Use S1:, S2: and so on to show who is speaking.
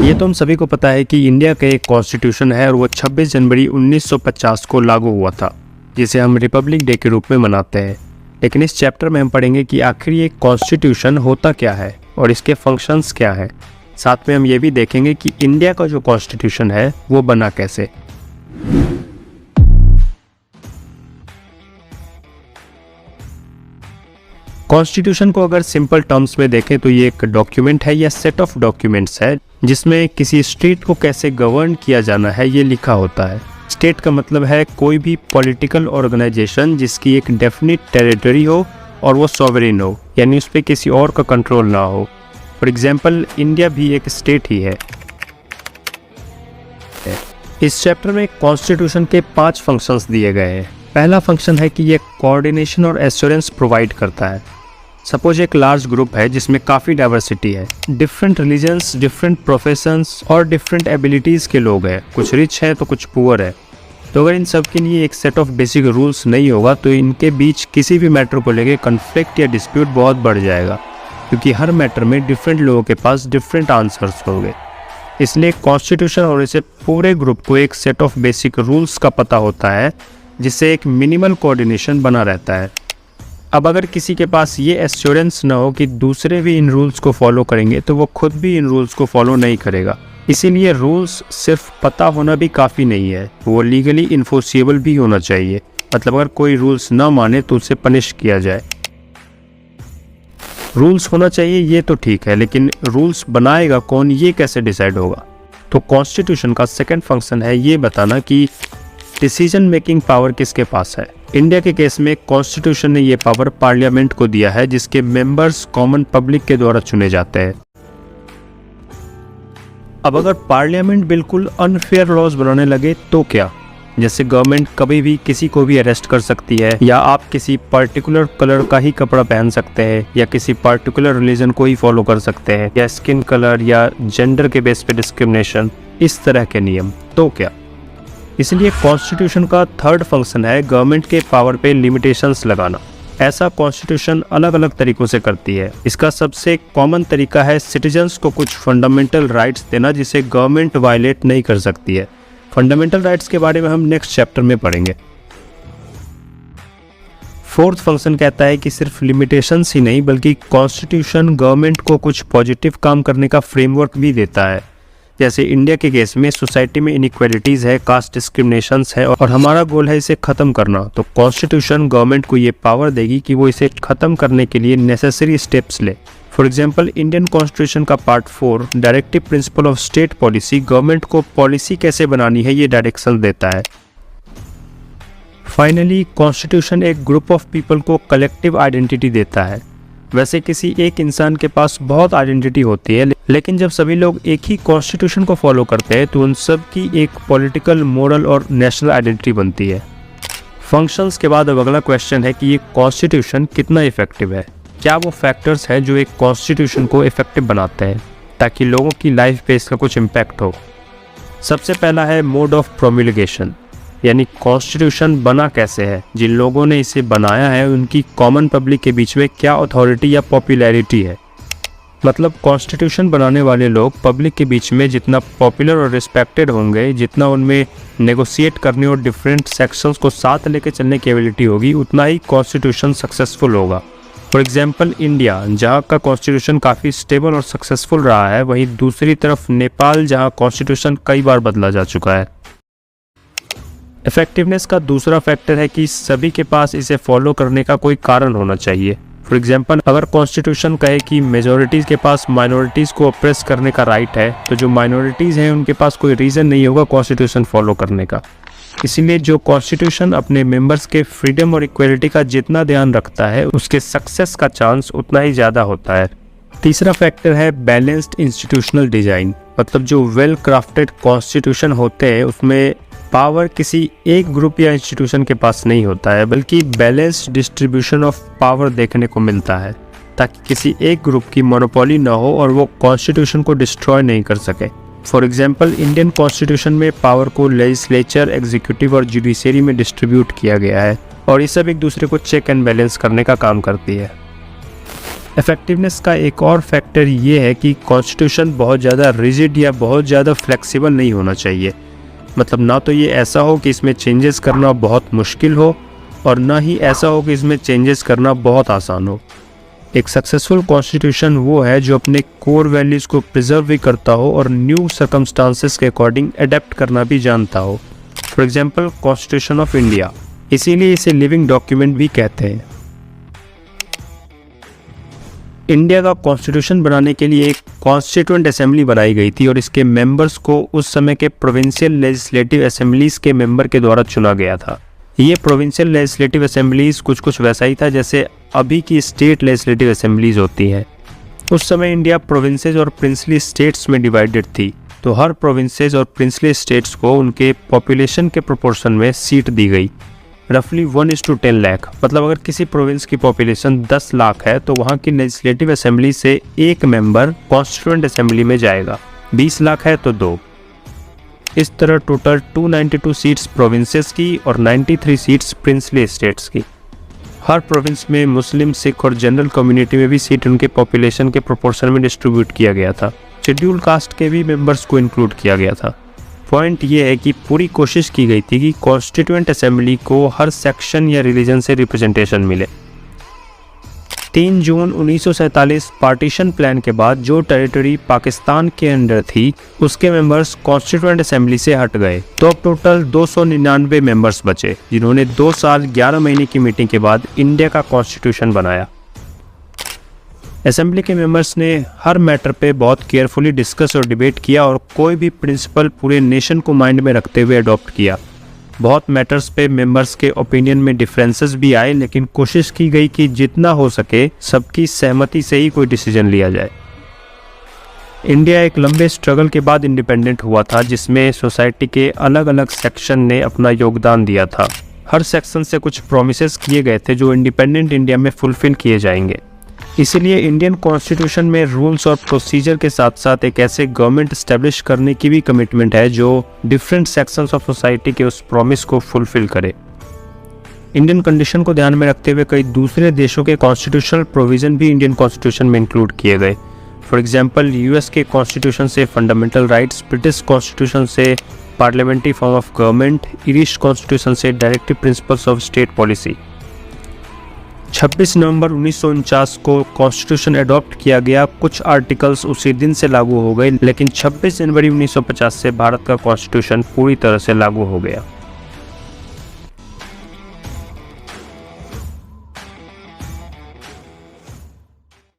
S1: ये तो हम सभी को पता है कि इंडिया का एक कॉन्स्टिट्यूशन है और वो 26 जनवरी 1950 को लागू हुआ था, जिसे हम रिपब्लिक डे के रूप में मनाते हैं। लेकिन इस चैप्टर में हम पढ़ेंगे कि आखिर ये कॉन्स्टिट्यूशन होता क्या है और इसके फंक्शंस क्या हैं। साथ में हम ये भी देखेंगे कि इंडिया का जो कॉन्स्टिट्यूशन है वो बना कैसे। कॉन्स्टिट्यूशन को अगर सिंपल टर्म्स में देखें तो ये एक डॉक्यूमेंट है या सेट ऑफ डॉक्यूमेंट्स है जिसमें किसी स्टेट को कैसे गवर्न किया जाना है ये लिखा होता है। स्टेट का मतलब है कोई भी पॉलिटिकल ऑर्गेनाइजेशन जिसकी एक डेफिनिट टेरिटरी हो और वो सॉवरेन हो, यानी उस पर किसी और का कंट्रोल ना हो। फॉर एग्जाम्पल इंडिया भी एक स्टेट ही है। इस चैप्टर में कॉन्स्टिट्यूशन के 5 फंक्शंस दिए गए हैं। पहला फंक्शन है कि ये कोऑर्डिनेशन और एश्योरेंस प्रोवाइड करता है। सपोज एक लार्ज ग्रुप है जिसमें काफ़ी डाइवर्सिटी है, डिफरेंट रिलीजन्स, डिफरेंट प्रोफेशंस और डिफरेंट एबिलिटीज़ के लोग हैं, कुछ रिच है तो कुछ पुअर है। तो अगर इन सब के लिए एक सेट ऑफ बेसिक रूल्स नहीं होगा तो इनके बीच किसी भी मैटर को लेकर कन्फ्लिक्ट या डिस्प्यूट बहुत बढ़ जाएगा, क्योंकि हर मैटर में डिफरेंट लोगों के पास डिफरेंट आंसर्स होंगे। इसलिए कॉन्स्टिट्यूशन होने से पूरे ग्रुप को एक सेट ऑफ बेसिक रूल्स का पता होता है, जिससे एक मिनिमल कोऑर्डिनेशन बना रहता है। अब अगर किसी के पास ये एश्योरेंस ना हो कि दूसरे भी इन रूल्स को फॉलो करेंगे तो वो खुद भी इन रूल्स को फॉलो नहीं करेगा। इसीलिए रूल्स सिर्फ पता होना भी काफ़ी नहीं है, वो लीगली इन्फोर्सिबल भी होना चाहिए। मतलब अगर कोई रूल्स ना माने तो उसे पनिश किया जाए। रूल्स होना चाहिए ये तो ठीक है, लेकिन रूल्स बनाएगा कौन ये कैसे डिसाइड होगा। तो कॉन्स्टिट्यूशन का सेकेंड फंक्शन है ये बताना कि डिसीजन मेकिंग पावर किसके पास है। इंडिया के केस में कॉन्स्टिट्यूशन ने ये पावर पार्लियामेंट को दिया है, जिसके मेंबर्स कॉमन पब्लिक के द्वारा चुने जाते हैं। अब अगर पार्लियामेंट बिल्कुल अनफेयर लॉज बनाने लगे तो क्या? जैसे गवर्नमेंट कभी भी किसी को भी अरेस्ट कर सकती है, या आप किसी पर्टिकुलर कलर का ही कपड़ा पहन सकते हैं, या किसी पर्टिकुलर रिलीजन को ही फॉलो कर सकते हैं, या स्किन कलर या जेंडर के बेस पे डिस्क्रिमिनेशन, इस तरह के नियम, तो क्या? इसलिए कॉन्स्टिट्यूशन का थर्ड फंक्शन है गवर्नमेंट के पावर पे लिमिटेशंस लगाना। ऐसा कॉन्स्टिट्यूशन अलग अलग तरीकों से करती है। इसका सबसे कॉमन तरीका है सिटीजन्स को कुछ फंडामेंटल राइट्स देना जिसे गवर्नमेंट वायलेट नहीं कर सकती है। फंडामेंटल राइट्स के बारे में हम नेक्स्ट चैप्टर में पढ़ेंगे। फोर्थ फंक्शन कहता है कि सिर्फ लिमिटेशंस ही नहीं बल्कि कॉन्स्टिट्यूशन गवर्नमेंट को कुछ पॉजिटिव काम करने का फ्रेमवर्क भी देता है। जैसे इंडिया के केस में सोसाइटी में इनइक्वालिटीज़ है, कास्ट डिस्क्रिमिनेशंस है और हमारा गोल है इसे ख़त्म करना, तो कॉन्स्टिट्यूशन गवर्नमेंट को ये पावर देगी कि वो इसे ख़त्म करने के लिए नेसेसरी स्टेप्स ले। फॉर एग्जांपल इंडियन कॉन्स्टिट्यूशन का part 4 directive principle of state policy government को पॉलिसी कैसे बनानी है ये डायरेक्शन देता है। फाइनली कॉन्स्टिट्यूशन एक ग्रुप ऑफ पीपल को कलेक्टिव आइडेंटिटी देता है। वैसे किसी एक इंसान के पास बहुत आइडेंटिटी होती है, लेकिन जब सभी लोग एक ही कॉन्स्टिट्यूशन को फॉलो करते हैं तो उन सब की एक पॉलिटिकल, मोरल और नेशनल आइडेंटिटी बनती है। फंक्शंस के बाद अब अगला क्वेश्चन है कि ये कॉन्स्टिट्यूशन कितना इफेक्टिव है। क्या वो फैक्टर्स हैं जो एक कॉन्स्टिट्यूशन को इफेक्टिव बनाते हैं ताकि लोगों की लाइफ पे इसका कुछ इम्पैक्ट हो। सबसे पहला है मोड ऑफ प्रोमिलगेशन, यानी कॉन्स्टिट्यूशन बना कैसे है, जिन लोगों ने इसे बनाया है उनकी कॉमन पब्लिक के बीच में क्या अथॉरिटी या पॉपुलैरिटी है। मतलब कॉन्स्टिट्यूशन बनाने वाले लोग पब्लिक के बीच में जितना पॉपुलर और रिस्पेक्टेड होंगे, जितना उनमें नेगोशिएट करने और डिफरेंट सेक्शंस को साथ लेकर चलने की एबिलिटी होगी, उतना ही कॉन्स्टिट्यूशन सक्सेसफुल होगा। फॉर एग्जाम्पल इंडिया, जहाँ का कॉन्स्टिट्यूशन काफ़ी स्टेबल और सक्सेसफुल रहा है, वहीं दूसरी तरफ नेपाल, जहाँ कॉन्स्टिट्यूशन कई बार बदला जा चुका है। इफेक्टिवनेस का दूसरा फैक्टर है कि सभी के पास इसे फॉलो करने का कोई कारण होना चाहिए। फॉर एग्जांपल अगर कॉन्स्टिट्यूशन कहे कि मेजॉरिटीज़ के पास माइनॉरिटीज़ को ऑप्रेस करने का राइट है, तो जो माइनॉरिटीज़ हैं उनके पास कोई रीज़न नहीं होगा कॉन्स्टिट्यूशन फॉलो करने का। इसीलिए जो कॉन्स्टिट्यूशन अपने मेंबर्स के फ्रीडम और इक्वलिटी का जितना ध्यान रखता है, उसके सक्सेस का चांस उतना ही ज़्यादा होता है। तीसरा फैक्टर है बैलेंस्ड इंस्टीट्यूशनल डिज़ाइन। मतलब जो वेल क्राफ्टेड कॉन्स्टिट्यूशन होते हैं उसमें पावर किसी एक ग्रुप या इंस्टीट्यूशन के पास नहीं होता है, बल्कि बैलेंस्ड डिस्ट्रीब्यूशन ऑफ पावर देखने को मिलता है, ताकि किसी एक ग्रुप की मोनोपोली ना हो और वो कॉन्स्टिट्यूशन को डिस्ट्रॉय नहीं कर सके। फॉर एग्जांपल इंडियन कॉन्स्टिट्यूशन में पावर को लेजिस्लेचर, एग्जीक्यूटिव और जुडिशरी में डिस्ट्रीब्यूट किया गया है और ये सब एक दूसरे को चेक एंड बैलेंस करने का काम करती है। इफ़ेक्टिवनेस का एक और फैक्टर ये है कि कॉन्स्टिट्यूशन बहुत ज़्यादा रिजिड या बहुत ज़्यादा फ्लेक्सिबल नहीं होना चाहिए। मतलब ना तो ये ऐसा हो कि इसमें चेंजेस करना बहुत मुश्किल हो और ना ही ऐसा हो कि इसमें चेंजेस करना बहुत आसान हो। एक सक्सेसफुल कॉन्स्टिट्यूशन वो है जो अपने कोर वैल्यूज़ को प्रिजर्व भी करता हो और न्यू सर्कमस्टांसेस के अकॉर्डिंग अडेप्ट करना भी जानता हो। For example constitution of India, इसीलिए इसे लिविंग डॉक्यूमेंट भी कहते हैं। इंडिया का कॉन्स्टिट्यूशन बनाने के लिए एक कॉन्स्टिट्यूएंट असेंबली बनाई गई थी और इसके मेंबर्स को उस समय के प्रोविंशियल लेजिस्लेटिव असेंबलीज़ के मेंबर के द्वारा चुना गया था। ये प्रोविंशियल लेजिस्लेटिव असेंबलीज़ कुछ वैसा ही था जैसे अभी की स्टेट लेजिस्लेटिव असेंबलीज़ होती हैं। उस समय इंडिया प्रोविंसेस और प्रिंसली स्टेट्स में डिवाइडेड थी, तो हर प्रोविंसेस और प्रिंसली स्टेट्स को उनके पॉपुलेशन के प्रोपोर्शन में सीट दी गई, रफली 1:10 लाख। मतलब अगर किसी प्रोविंस की पॉपुलेशन 10 लाख है तो वहाँ की लेजिस्लेटिव असेंबली से एक मेंबर कॉन्स्टिट्यूएंट असेंबली में जाएगा, 20 लाख है तो 2। इस तरह टोटल 292 सीट्स प्रोविंसेस की और 93 सीट्स प्रिंसली स्टेट्स की। हर प्रोविंस में मुस्लिम, सिख और जनरल कम्युनिटी में भी सीट उनके पॉपुलेशन के प्रोपोर्शन में डिस्ट्रीब्यूट किया गया था। शेड्यूल कास्ट के भी मेंबर्स को इंक्लूड किया गया था। पॉइंट ये है कि पूरी कोशिश की गई थी कि कॉन्स्टिट्यूएंट असेंबली को हर सेक्शन या रिलीजन से रिप्रेजेंटेशन मिले। 3 जून 1947 पार्टीशन प्लान के बाद जो टेरिटरी पाकिस्तान के अंडर थी उसके मेंबर्स कॉन्स्टिट्यूएंट असेंबली से हट गए, तो अब टोटल 299 मेंबर्स बचे, जिन्होंने 2 साल 11 महीने की मीटिंग के बाद इंडिया का कॉन्स्टिट्यूशन बनाया। असेंबली के मेंबर्स ने हर मैटर पे बहुत केयरफुली डिस्कस और डिबेट किया और कोई भी प्रिंसिपल पूरे नेशन को माइंड में रखते हुए अडॉप्ट किया। बहुत मैटर्स पे मेंबर्स के ओपिनियन में डिफरेंसेस भी आए, लेकिन कोशिश की गई कि जितना हो सके सबकी सहमति से ही कोई डिसीजन लिया जाए। इंडिया एक लंबे स्ट्रगल के बाद इंडिपेंडेंट हुआ था, जिसमें सोसाइटी के अलग अलग सेक्शन ने अपना योगदान दिया था। हर सेक्शन से कुछ प्रोमिसेस किए गए थे जो इंडिपेंडेंट इंडिया में फुलफिल किए जाएंगे। इसीलिए इंडियन कॉन्स्टिट्यूशन में रूल्स और प्रोसीजर के साथ साथ एक ऐसे गवर्नमेंट एस्टेब्लिश करने की भी कमिटमेंट है जो डिफरेंट सेक्शंस ऑफ सोसाइटी के उस प्रॉमिस को फुलफिल करे। इंडियन कंडीशन को ध्यान में रखते हुए कई दूसरे देशों के कॉन्स्टिट्यूशनल प्रोविजन भी इंडियन कॉन्स्टिट्यूशन में इंक्लूड किए गए। फॉर एग्जांपल यूएस के कॉन्स्टिट्यूशन से फंडामेंटल राइट्स, ब्रिटिश कॉन्स्टिट्यूशन से parliamentary form of government, English constitution से directive principles of state policy. 26 नवंबर 1949 को कॉन्स्टिट्यूशन अडॉप्ट किया गया। कुछ आर्टिकल्स उसी दिन से लागू हो गए, लेकिन 26 जनवरी 1950 से भारत का कॉन्स्टिट्यूशन पूरी तरह से लागू हो गया।